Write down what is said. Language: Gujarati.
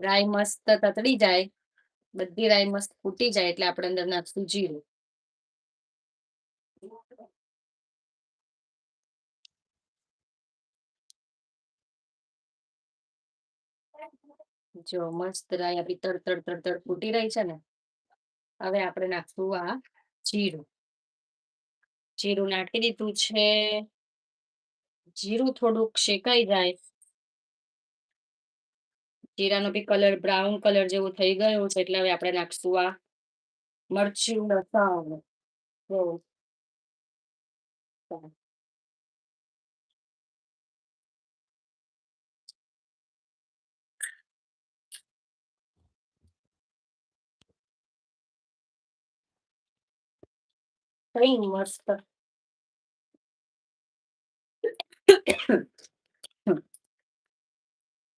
રાઈ મસ્ત તતડી જાય, બધી રાઈ મસ્ત ફૂટી જાય એટલે આપણે અંદર નાખશું જીરું. જો મસ્ત રાઈ આપણી તડ તડ તડ તડ ફૂટી રહી છે ને, હવે આપણે નાખશું આ જીરું. જીરું નાખી દીધું છે. જીરું થોડુંક શેકાઈ જાય, જીરાનો બી કલર બ્રાઉન કલર જેવું થઈ ગયું છે એટલે હવે આપણે નાખશું આ મરચું લસણ. જો કઈ મસ્ત